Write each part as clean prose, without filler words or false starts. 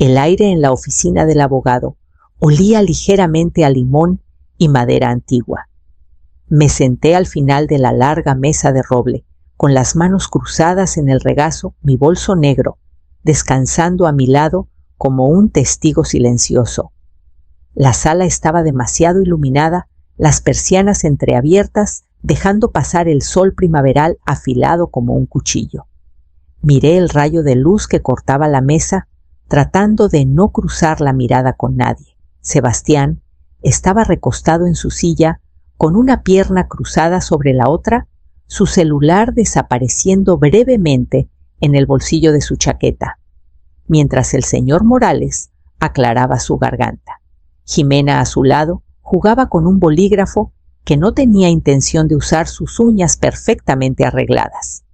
El aire en la oficina del abogado olía ligeramente a limón y madera antigua. Me senté al final de la larga mesa de roble, con las manos cruzadas en el regazo, mi bolso negro, descansando a mi lado como un testigo silencioso. La sala estaba demasiado iluminada, las persianas entreabiertas, dejando pasar el sol primaveral afilado como un cuchillo. Miré el rayo de luz que cortaba la mesa, tratando de no cruzar la mirada con nadie. Sebastián estaba recostado en su silla, con una pierna cruzada sobre la otra, su celular desapareciendo brevemente en el bolsillo de su chaqueta, mientras el señor Morales aclaraba su garganta. Jimena, a su lado, jugaba con un bolígrafo que no tenía intención de usar sus uñas perfectamente arregladas.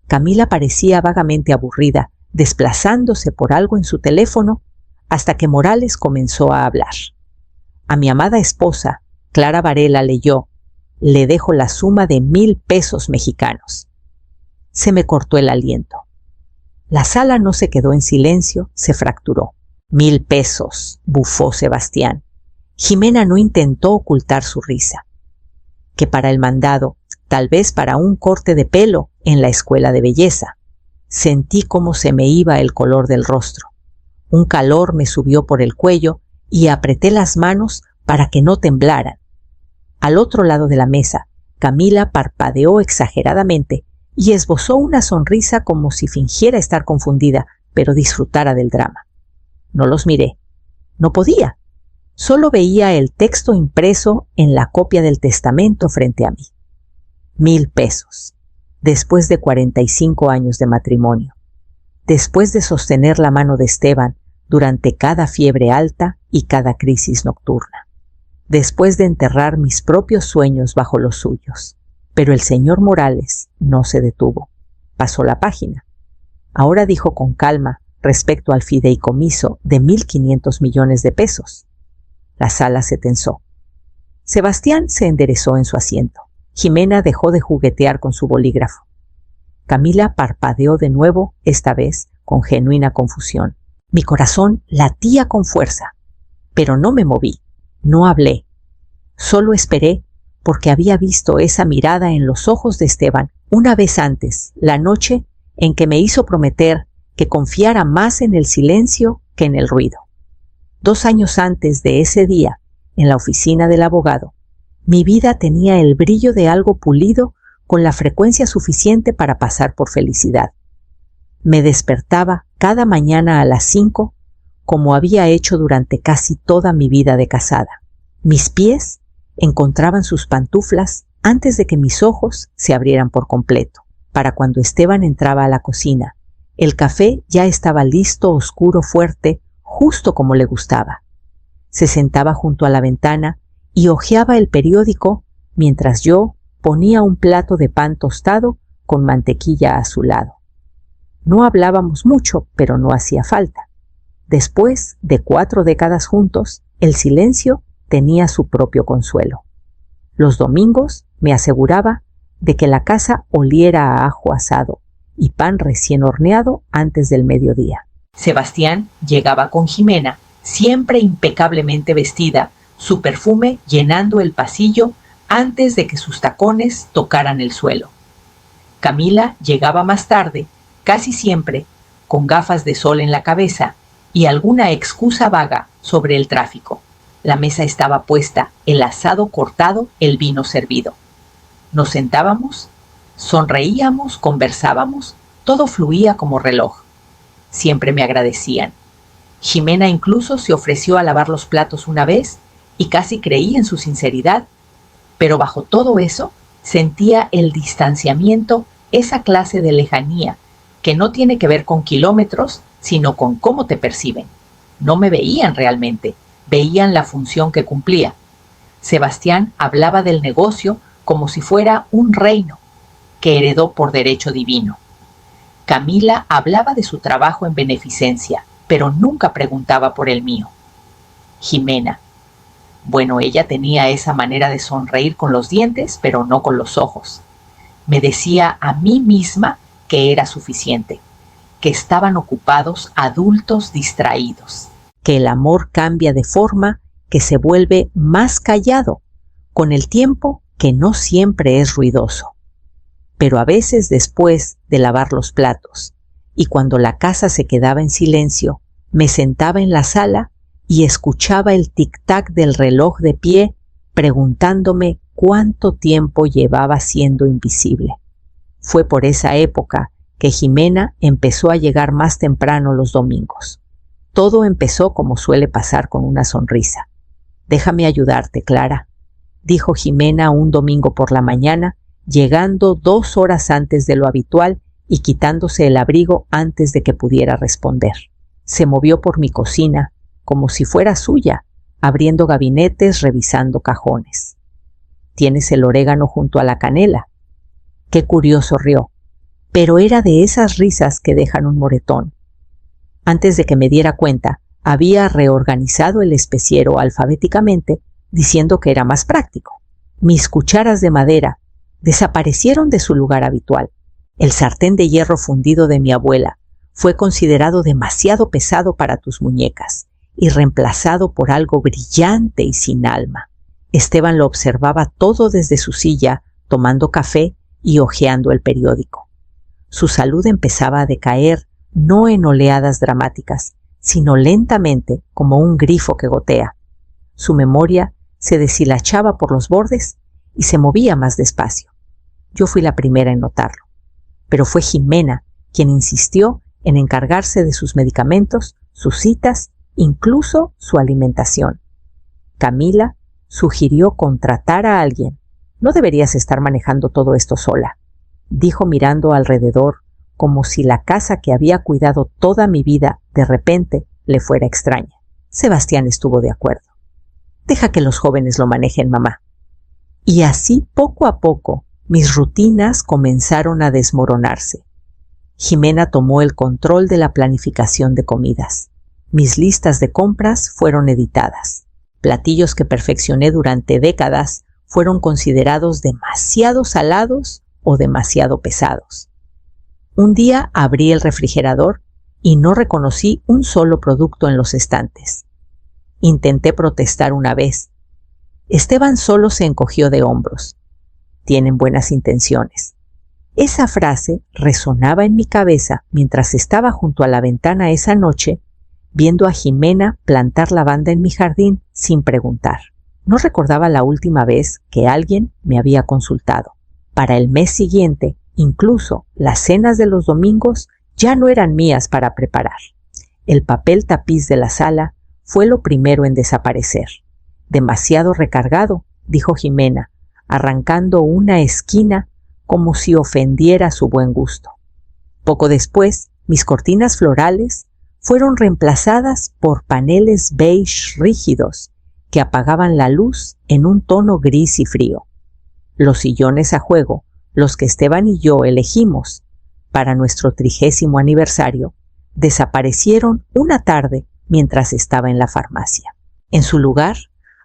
Camila parecía vagamente aburrida, desplazándose por algo en su teléfono, hasta que Morales comenzó a hablar. A mi amada esposa, Clara Varela, leyó: «Le dejo la suma de 1,000 pesos mexicanos». Se me cortó el aliento. La sala no se quedó en silencio, se fracturó. 1,000 pesos, bufó Sebastián. Jimena no intentó ocultar su risa. Que para el mandado, tal vez para un corte de pelo en la escuela de belleza. Sentí cómo se me iba el color del rostro. Un calor me subió por el cuello y apreté las manos para que no temblaran. Al otro lado de la mesa, Camila parpadeó exageradamente y esbozó una sonrisa como si fingiera estar confundida, pero disfrutara del drama. No los miré. No podía. Solo veía el texto impreso en la copia del testamento frente a mí. 1,000 pesos. Después de 45 años de matrimonio. Después de sostener la mano de Esteban durante cada fiebre alta y cada crisis nocturna. Después de enterrar mis propios sueños bajo los suyos. Pero el señor Morales no se detuvo. Pasó la página. Ahora dijo con calma respecto al fideicomiso de 1,500 millones de pesos. La sala se tensó. Sebastián se enderezó en su asiento. Jimena dejó de juguetear con su bolígrafo. Camila parpadeó de nuevo, esta vez con genuina confusión. Mi corazón latía con fuerza, pero no me moví, no hablé. Solo esperé porque había visto esa mirada en los ojos de Esteban una vez antes, la noche en que me hizo prometer que confiara más en el silencio que en el ruido. 2 años antes de ese día, en la oficina del abogado, mi vida tenía el brillo de algo pulido con la frecuencia suficiente para pasar por felicidad. Me despertaba cada mañana a las 5, como había hecho durante casi toda mi vida de casada. Mis pies encontraban sus pantuflas antes de que mis ojos se abrieran por completo. Para cuando Esteban entraba a la cocina, el café ya estaba listo, oscuro, fuerte, justo como le gustaba. Se sentaba junto a la ventana y hojeaba el periódico mientras yo ponía un plato de pan tostado con mantequilla a su lado. No hablábamos mucho, pero no hacía falta. Después de 4 décadas juntos, el silencio tenía su propio consuelo. Los domingos me aseguraba de que la casa oliera a ajo asado y pan recién horneado antes del mediodía. Sebastián llegaba con Jimena, siempre impecablemente vestida, su perfume llenando el pasillo antes de que sus tacones tocaran el suelo. Camila llegaba más tarde, casi siempre, con gafas de sol en la cabeza y alguna excusa vaga sobre el tráfico. La mesa estaba puesta, el asado cortado, el vino servido. Nos sentábamos, sonreíamos, conversábamos, todo fluía como reloj. Siempre me agradecían. Jimena incluso se ofreció a lavar los platos una vez y casi creí en su sinceridad, pero bajo todo eso sentía el distanciamiento, esa clase de lejanía que no tiene que ver con kilómetros, sino con cómo te perciben. No me veían realmente, veían la función que cumplía. Sebastián hablaba del negocio como si fuera un reino que heredó por derecho divino. Camila hablaba de su trabajo en beneficencia, pero nunca preguntaba por el mío. Jimena. Bueno, ella tenía esa manera de sonreír con los dientes, pero no con los ojos. Me decía a mí misma que era suficiente. que estaban ocupados adultos distraídos, que el amor cambia de forma, que se vuelve más callado, con el tiempo que no siempre es ruidoso. Pero a veces después de lavar los platos, y cuando la casa se quedaba en silencio, me sentaba en la sala y escuchaba el tic-tac del reloj de pie, preguntándome cuánto tiempo llevaba siendo invisible. Fue por esa época que Jimena empezó a llegar más temprano los domingos. Todo empezó como suele pasar, con una sonrisa. «Déjame ayudarte, Clara», dijo Jimena un domingo por la mañana, llegando 2 horas antes de lo habitual y quitándose el abrigo antes de que pudiera responder. Se movió por mi cocina, como si fuera suya, abriendo gabinetes, revisando cajones. «¿Tienes el orégano junto a la canela?». Qué curioso rió, pero era de esas risas que dejan un moretón. Antes de que me diera cuenta, había reorganizado el especiero alfabéticamente, diciendo que era más práctico. Mis cucharas de madera desaparecieron de su lugar habitual. El sartén de hierro fundido de mi abuela fue considerado demasiado pesado para tus muñecas y reemplazado por algo brillante y sin alma. Esteban lo observaba todo desde su silla, tomando café y hojeando el periódico. Su salud empezaba a decaer, no en oleadas dramáticas, sino lentamente, como un grifo que gotea. Su memoria se deshilachaba por los bordes y se movía más despacio. Yo fui la primera en notarlo, pero fue Jimena quien insistió en encargarse de sus medicamentos, sus citas, incluso su alimentación. Camila sugirió contratar a alguien. «No deberías estar manejando todo esto sola», dijo mirando alrededor, como si la casa que había cuidado toda mi vida de repente le fuera extraña. Sebastián estuvo de acuerdo. «Deja que los jóvenes lo manejen, mamá». Y así, poco a poco, mis rutinas comenzaron a desmoronarse. Jimena tomó el control de la planificación de comidas. Mis listas de compras fueron editadas. Platillos que perfeccioné durante décadas fueron considerados demasiado salados o demasiado pesados. Un día abrí el refrigerador y no reconocí un solo producto en los estantes. Intenté protestar una vez. Esteban solo se encogió de hombros. «Tienen buenas intenciones». Esa frase resonaba en mi cabeza mientras estaba junto a la ventana esa noche, viendo a Jimena plantar lavanda en mi jardín sin preguntar. No recordaba la última vez que alguien me había consultado. Para el mes siguiente, incluso las cenas de los domingos ya no eran mías para preparar. El papel tapiz de la sala fue lo primero en desaparecer. «Demasiado recargado», dijo Jimena, arrancando una esquina como si ofendiera su buen gusto. Poco después, mis cortinas florales fueron reemplazadas por paneles beige rígidos que apagaban la luz en un tono gris y frío. Los sillones a juego, los que Esteban y yo elegimos para nuestro 30º aniversario, desaparecieron una tarde mientras estaba en la farmacia. En su lugar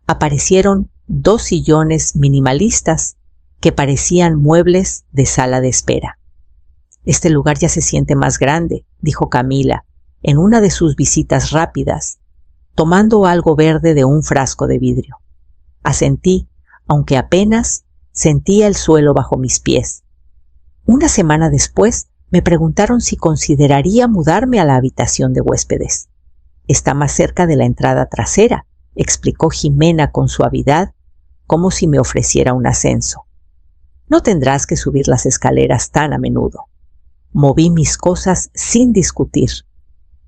aparecieron 2 sillones minimalistas que parecían muebles de sala de espera. «Este lugar ya se siente más grande», dijo Camila, en una de sus visitas rápidas, tomando algo verde de un frasco de vidrio. Asentí, aunque apenas sentía el suelo bajo mis pies. Una semana después me preguntaron si consideraría mudarme a la habitación de huéspedes. «Está más cerca de la entrada trasera», explicó Jimena con suavidad, como si me ofreciera un ascenso. «No tendrás que subir las escaleras tan a menudo». Moví mis cosas sin discutir.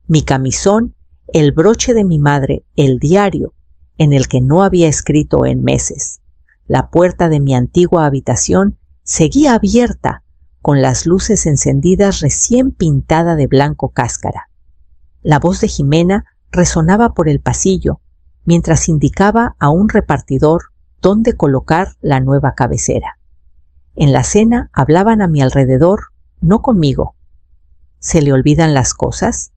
Mi camisón, el broche de mi madre, el diario, en el que no había escrito en meses. La puerta de mi antigua habitación seguía abierta, con las luces encendidas recién pintada de blanco cáscara. La voz de Jimena resonaba por el pasillo, mientras indicaba a un repartidor dónde colocar la nueva cabecera. En la cena hablaban a mi alrededor, no conmigo. «¿Se le olvidan las cosas?»,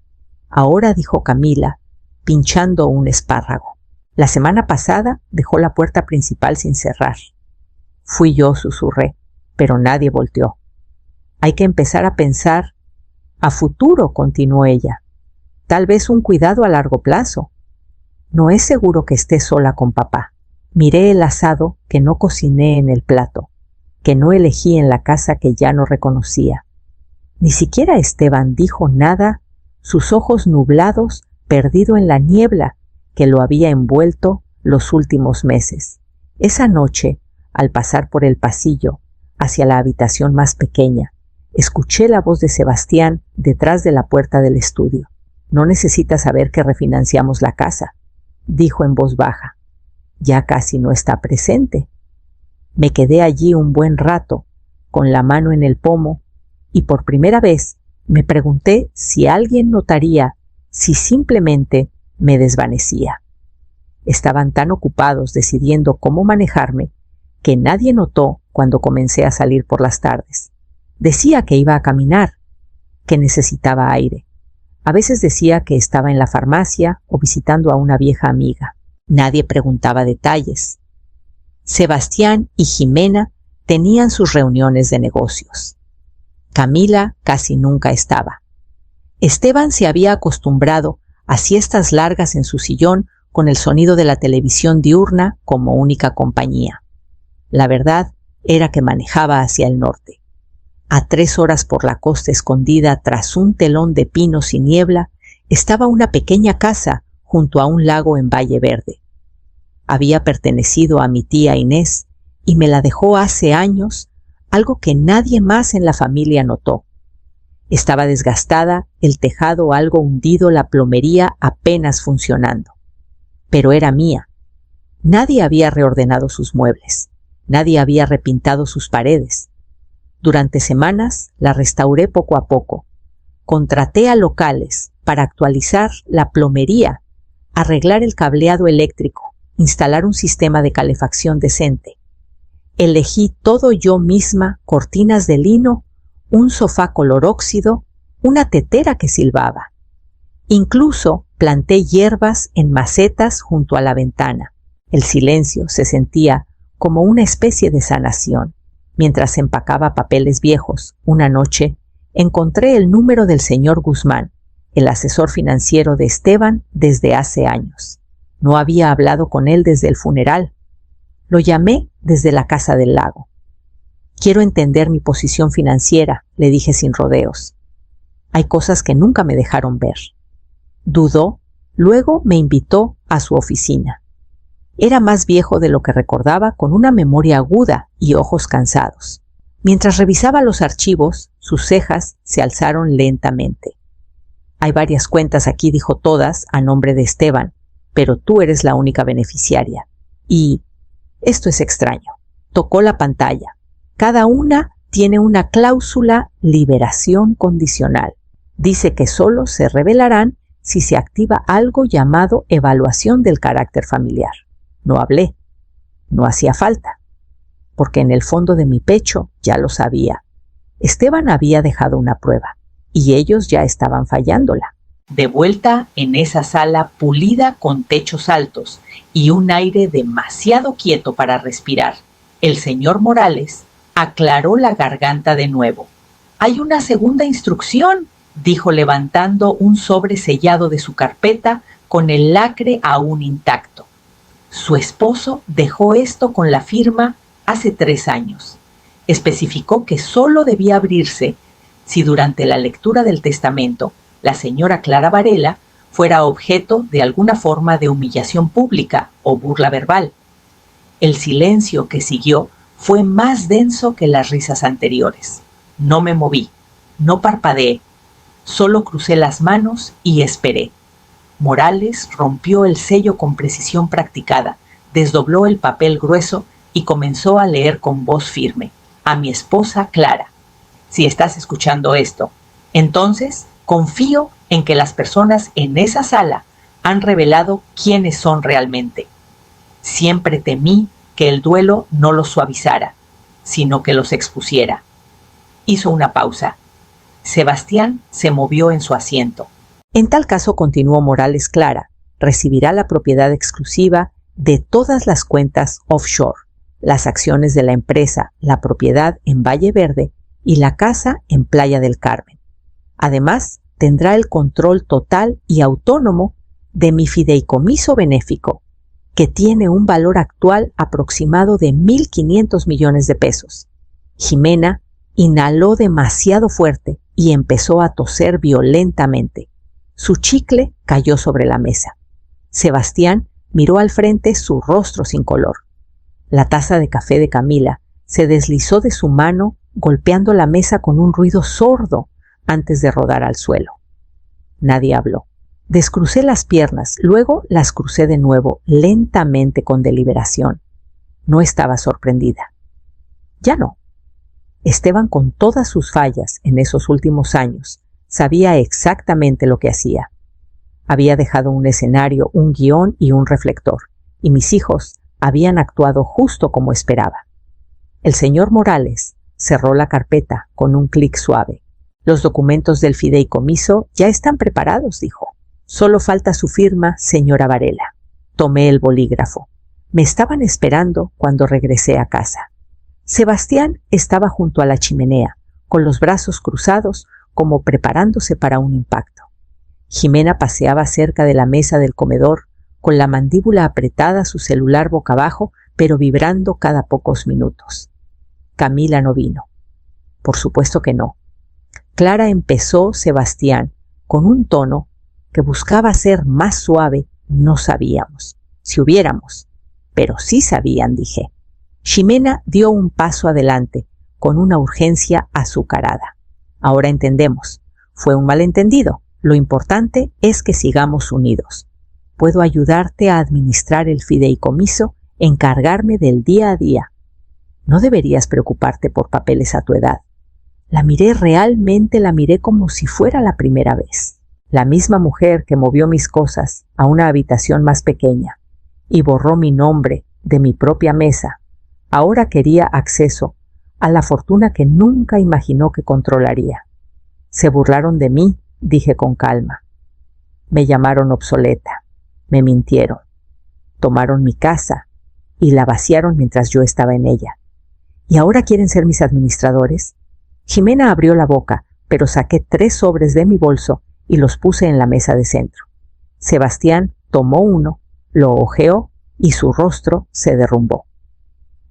ahora dijo Camila, pinchando un espárrago. «La semana pasada dejó la puerta principal sin cerrar». «Fui yo», susurré, pero nadie volteó. «Hay que empezar a pensar A futuro, continuó ella. Tal vez un cuidado a largo plazo. No es seguro que esté sola con papá. Miré el asado que no cociné en el plato, que no elegí en la casa que ya no reconocía. Ni siquiera Esteban dijo nada, sus ojos nublados, perdido en la niebla que lo había envuelto los últimos meses. Esa noche, al pasar por el pasillo hacia la habitación más pequeña, escuché la voz de Sebastián detrás de la puerta del estudio. No necesitas saber que refinanciamos la casa, dijo en voz baja. Ya casi no está presente. Me quedé allí un buen rato, con la mano en el pomo, y por primera vez me pregunté si alguien notaría si simplemente me desvanecía. Estaban tan ocupados decidiendo cómo manejarme que nadie notó cuando comencé a salir por las tardes. Decía que iba a caminar, que necesitaba aire. A veces decía que estaba en la farmacia o visitando a una vieja amiga. Nadie preguntaba detalles. Sebastián y Jimena tenían sus reuniones de negocios. Camila casi nunca estaba. Esteban se había acostumbrado a siestas largas en su sillón con el sonido de la televisión diurna como única compañía. La verdad era que manejaba hacia el norte. A 3 horas por la costa escondida tras un telón de pinos y niebla estaba una pequeña casa junto a un lago en Valle Verde. Había pertenecido a mi tía Inés y me la dejó hace años, algo que nadie más en la familia notó. Estaba desgastada, el tejado algo hundido, la plomería apenas funcionando. Pero era mía. Nadie había reordenado sus muebles. Nadie había repintado sus paredes. Durante semanas la restauré poco a poco. Contraté a locales para actualizar la plomería, arreglar el cableado eléctrico, instalar un sistema de calefacción decente. Elegí todo yo misma, cortinas de lino, un sofá color óxido, una tetera que silbaba. Incluso planté hierbas en macetas junto a la ventana. El silencio se sentía como una especie de sanación. Mientras empacaba papeles viejos, una noche encontré el número del señor Guzmán, el asesor financiero de Esteban desde hace años. No había hablado con él desde el funeral. Lo llamé desde la casa del lago. Quiero entender mi posición financiera, le dije sin rodeos. Hay cosas que nunca me dejaron ver. Dudó, luego me invitó a su oficina. Era más viejo de lo que recordaba, con una memoria aguda y ojos cansados. Mientras revisaba los archivos, sus cejas se alzaron lentamente. Hay varias cuentas aquí, dijo, todas a nombre de Esteban, pero tú eres la única beneficiaria. Y esto es extraño. Tocó la pantalla. Cada una tiene una cláusula liberación condicional. Dice que solo se revelarán si se activa algo llamado evaluación del carácter familiar. No hablé. No hacía falta. Porque en el fondo de mi pecho ya lo sabía. Esteban había dejado una prueba y ellos ya estaban fallándola. De vuelta en esa sala pulida con techos altos y un aire demasiado quieto para respirar, el señor Morales aclaró la garganta de nuevo. «Hay una segunda instrucción», dijo levantando un sobre sellado de su carpeta con el lacre aún intacto. Su esposo dejó esto con la firma hace 3 años. Especificó que solo debía abrirse si durante la lectura del testamento la señora Clara Varela fuera objeto de alguna forma de humillación pública o burla verbal. El silencio que siguió fue más denso que las risas anteriores. No me moví, no parpadeé, solo crucé las manos y esperé. Morales rompió el sello con precisión practicada, desdobló el papel grueso y comenzó a leer con voz firme. A mi esposa Clara. Si estás escuchando esto, entonces confío en que las personas en esa sala han revelado quiénes son realmente. Siempre temí que el duelo no los suavizara, sino que los expusiera. Hizo una pausa. Sebastián se movió en su asiento. En tal caso, continuó Morales, Clara recibirá la propiedad exclusiva de todas las cuentas offshore, las acciones de la empresa, la propiedad en Valle Verde y la casa en Playa del Carmen. Además, tendrá el control total y autónomo de mi fideicomiso benéfico, que tiene un valor actual aproximado de 1.500 millones de pesos. Jimena inhaló demasiado fuerte y empezó a toser violentamente. Su chicle cayó sobre la mesa. Sebastián miró al frente, su rostro sin color. La taza de café de Camila se deslizó de su mano, golpeando la mesa con un ruido sordo antes de rodar al suelo. Nadie habló. Descrucé las piernas, luego las crucé de nuevo, lentamente, con deliberación. No estaba sorprendida. Ya no. Esteban, con todas sus fallas en esos últimos años, sabía exactamente lo que hacía. Había dejado un escenario, un guión y un reflector, y mis hijos habían actuado justo como esperaba. El señor Morales cerró la carpeta con un clic suave. Los documentos del fideicomiso ya están preparados, dijo. Solo falta su firma, señora Varela. Tomé el bolígrafo. Me estaban esperando cuando regresé a casa. Sebastián estaba junto a la chimenea, con los brazos cruzados, como preparándose para un impacto. Jimena paseaba cerca de la mesa del comedor, con la mandíbula apretada, su celular boca abajo, pero vibrando cada pocos minutos. Camila no vino. Por supuesto que no. Clara, empezó Sebastián, con un tono que buscaba ser más suave. No sabíamos, si hubiéramos, pero sí sabían, dije. Ximena dio un paso adelante, con una urgencia azucarada. Ahora entendemos. Fue un malentendido. Lo importante es que sigamos unidos. Puedo ayudarte a administrar el fideicomiso, encargarme del día a día. No deberías preocuparte por papeles a tu edad. La miré como si fuera la primera vez. La misma mujer que movió mis cosas a una habitación más pequeña y borró mi nombre de mi propia mesa, ahora quería acceso a la fortuna que nunca imaginó que controlaría. Se burlaron de mí, dije con calma. Me llamaron obsoleta, me mintieron, tomaron mi casa y la vaciaron mientras yo estaba en ella. ¿Y ahora quieren ser mis administradores? Ximena abrió la boca, pero saqué 3 sobres de mi bolso y los puse en la mesa de centro. Sebastián tomó uno, lo hojeó y su rostro se derrumbó.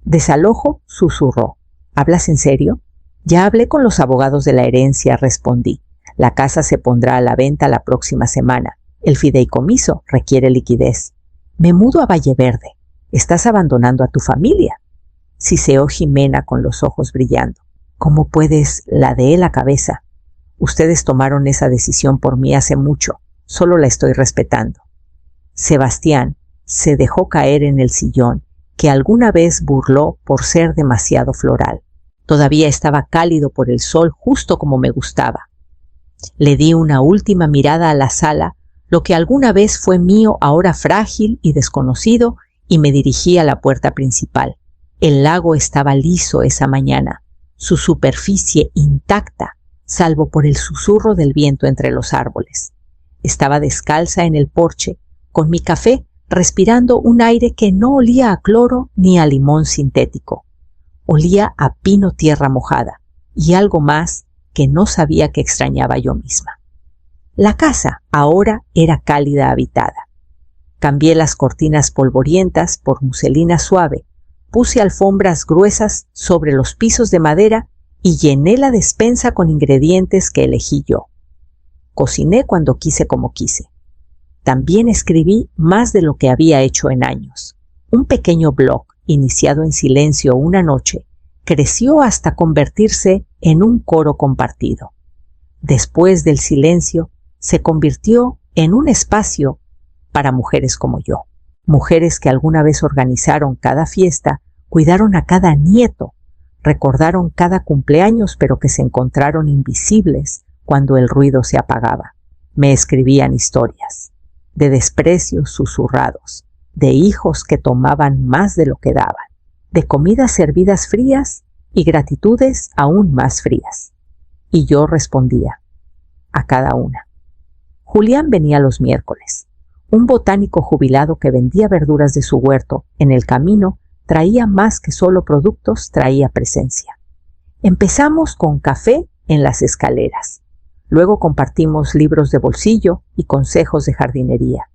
Desalojo, susurró. ¿Hablas en serio? Ya hablé con los abogados de la herencia, respondí. La casa se pondrá a la venta la próxima semana. El fideicomiso requiere liquidez. Me mudo a Valleverde. Estás abandonando a tu familia. Siseó Ximena con los ojos brillando. ¿Cómo puedes? Ladeé la cabeza. Ustedes tomaron esa decisión por mí hace mucho. Solo la estoy respetando. Sebastián se dejó caer en el sillón, que alguna vez burló por ser demasiado floral. Todavía estaba cálido por el sol, justo como me gustaba. Le di una última mirada a la sala, lo que alguna vez fue mío, ahora frágil y desconocido, y me dirigí a la puerta principal. El lago estaba liso esa mañana, su superficie intacta, salvo por el susurro del viento entre los árboles. Estaba descalza en el porche, con mi café, respirando un aire que no olía a cloro ni a limón sintético. Olía a pino tierra mojada y algo más que no sabía que extrañaba yo misma. La casa ahora era cálida, habitada. Cambié las cortinas polvorientas por muselina suave, puse alfombras gruesas sobre los pisos de madera y llené la despensa con ingredientes que elegí yo. Cociné cuando quise como quise. También escribí más de lo que había hecho en años. Un pequeño blog, iniciado en silencio una noche, creció hasta convertirse en un coro compartido. Después del silencio, se convirtió en un espacio para mujeres como yo. Mujeres que alguna vez organizaron cada fiesta, cuidaron a cada nieto, recordaron cada cumpleaños, pero que se encontraron invisibles cuando el ruido se apagaba. Me escribían historias de desprecios susurrados, de hijos que tomaban más de lo que daban, de comidas servidas frías y gratitudes aún más frías. Y yo respondía a cada una. Julián venía los miércoles. Un botánico jubilado que vendía verduras de su huerto en el camino traía más que solo productos, traía presencia. Empezamos con café en las escaleras. Luego compartimos libros de bolsillo y consejos de jardinería.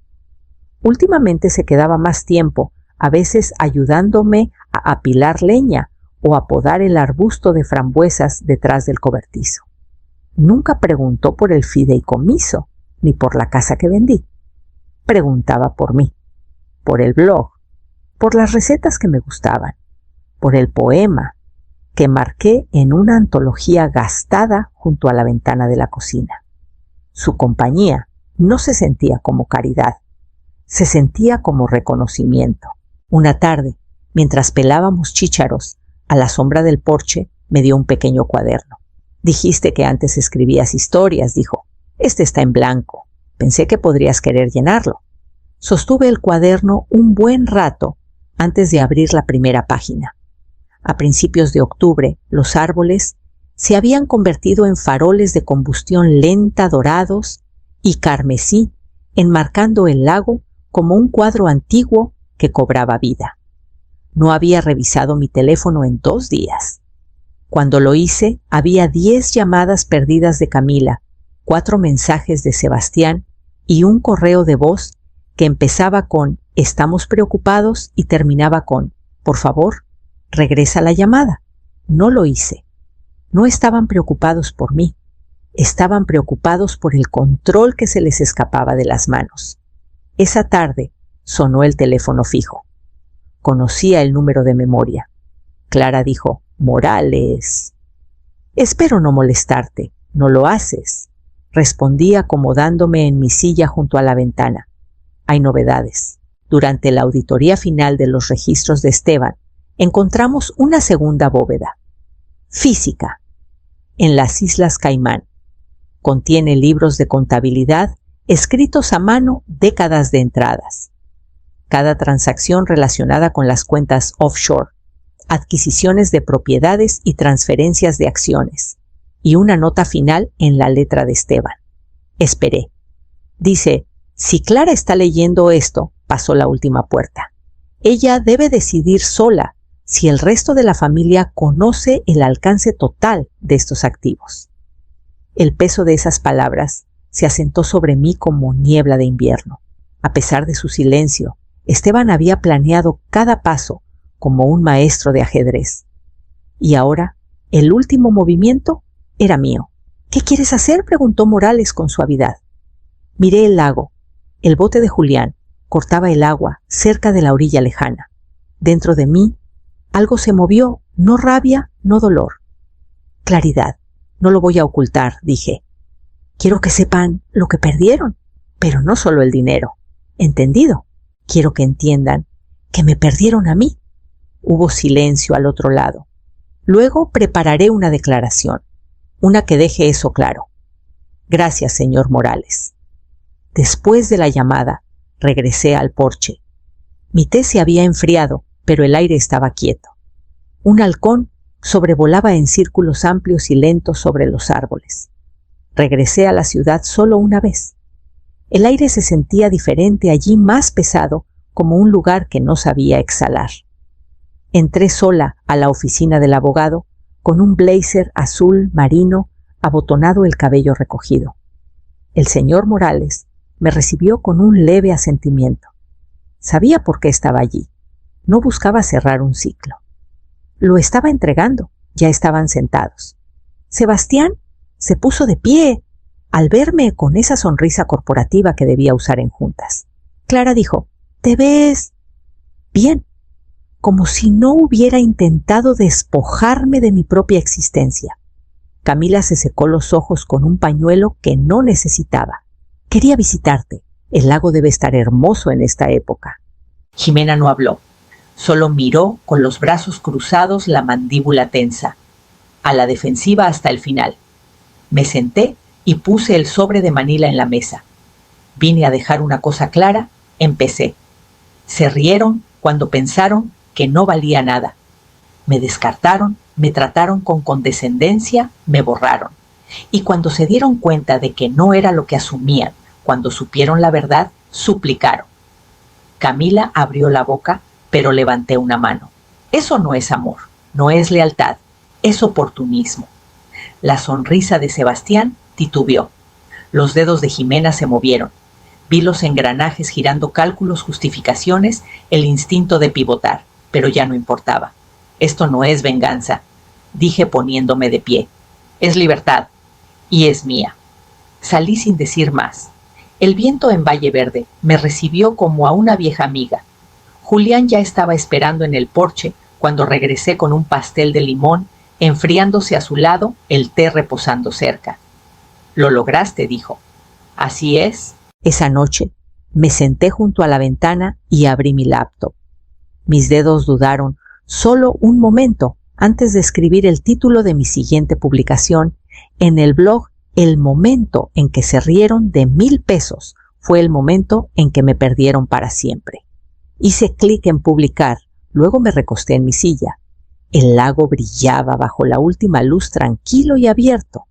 Últimamente se quedaba más tiempo, a veces ayudándome a apilar leña o a podar el arbusto de frambuesas detrás del cobertizo. Nunca preguntó por el fideicomiso ni por la casa que vendí. Preguntaba por mí, por el blog, por las recetas que me gustaban, por el poema que marqué en una antología gastada junto a la ventana de la cocina. Su compañía no se sentía como caridad, se sentía como reconocimiento. Una tarde, mientras pelábamos chícharos, a la sombra del porche, me dio un pequeño cuaderno. Dijiste que antes escribías historias, dijo. Este está en blanco. Pensé que podrías querer llenarlo. Sostuve el cuaderno un buen rato antes de abrir la primera página. A principios de octubre, los árboles se habían convertido en faroles de combustión lenta dorados y carmesí, enmarcando el lago como un cuadro antiguo que cobraba vida. No había revisado mi teléfono en 2 días. Cuando lo hice, había 10 llamadas perdidas de Camila, 4 mensajes de Sebastián y un correo de voz que empezaba con «Estamos preocupados» y terminaba con «Por favor, regresa la llamada». No lo hice. No estaban preocupados por mí. Estaban preocupados por el control que se les escapaba de las manos. Esa tarde sonó el teléfono fijo. Conocía el número de memoria. Clara dijo, «Morales». «Espero no molestarte. No lo haces», respondí acomodándome en mi silla junto a la ventana. «Hay novedades. Durante la auditoría final de los registros de Esteban, encontramos una segunda bóveda. Física. En las Islas Caimán. Contiene libros de contabilidad escritos a mano, décadas de entradas. Cada transacción relacionada con las cuentas offshore, adquisiciones de propiedades y transferencias de acciones, y una nota final en la letra de Esteban. Esperé. Dice, si Clara está leyendo esto, pasó la última puerta. Ella debe decidir sola si el resto de la familia conoce el alcance total de estos activos. El peso de esas palabras se asentó sobre mí como niebla de invierno. A pesar de su silencio, Esteban había planeado cada paso como un maestro de ajedrez. Y ahora, el último movimiento era mío. «¿Qué quieres hacer?», preguntó Morales con suavidad. Miré el lago. El bote de Julián cortaba el agua cerca de la orilla lejana. Dentro de mí, algo se movió, no rabia, no dolor. Claridad. No lo voy a ocultar, dije. Quiero que sepan lo que perdieron, pero no solo el dinero. ¿Entendido? Quiero que entiendan que me perdieron a mí. Hubo silencio al otro lado. Luego prepararé una declaración, una que deje eso claro. Gracias, señor Morales. Después de la llamada, regresé al porche. Mi té se había enfriado, pero el aire estaba quieto. Un halcón sobrevolaba en círculos amplios y lentos sobre los árboles. Regresé a la ciudad solo una vez. El aire se sentía diferente allí, más pesado, como un lugar que no sabía exhalar. Entré sola a la oficina del abogado, con un blazer azul marino, abotonado, el cabello recogido. El señor Morales me recibió con un leve asentimiento. Sabía por qué estaba allí. No buscaba cerrar un ciclo. Lo estaba entregando. Ya estaban sentados. Sebastián se puso de pie al verme con esa sonrisa corporativa que debía usar en juntas. Clara dijo, «¿Te ves bien?» Como si no hubiera intentado despojarme de mi propia existencia. Camila se secó los ojos con un pañuelo que no necesitaba. «Quería visitarte. El lago debe estar hermoso en esta época». Jimena no habló. Solo miró con los brazos cruzados, la mandíbula tensa, a la defensiva hasta el final. Me senté y puse el sobre de Manila en la mesa. Vine a dejar una cosa clara, empecé. Se rieron cuando pensaron que no valía nada. Me descartaron, me trataron con condescendencia, me borraron. Y cuando se dieron cuenta de que no era lo que asumían, cuando supieron la verdad, suplicaron. Camila abrió la boca, pero levanté una mano. Eso no es amor, no es lealtad, es oportunismo. La sonrisa de Sebastián Titubeó. Los dedos de Jimena se movieron. Vi los engranajes girando cálculos, justificaciones, el instinto de pivotar, pero ya no importaba. Esto no es venganza, dije poniéndome de pie. Es libertad, y es mía. Salí sin decir más. El viento en Valle Verde me recibió como a una vieja amiga. Julián ya estaba esperando en el porche cuando regresé con un pastel de limón, enfriándose a su lado, el té reposando cerca. Lo lograste, dijo. Así es. Esa noche me senté junto a la ventana y abrí mi laptop. Mis dedos dudaron solo un momento antes de escribir el título de mi siguiente publicación. En el blog, el momento en que se rieron de 1,000 pesos fue el momento en que me perdieron para siempre. Hice clic en publicar, luego me recosté en mi silla. El lago brillaba bajo la última luz tranquilo y abierto,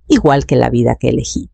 igual que la vida que elegí.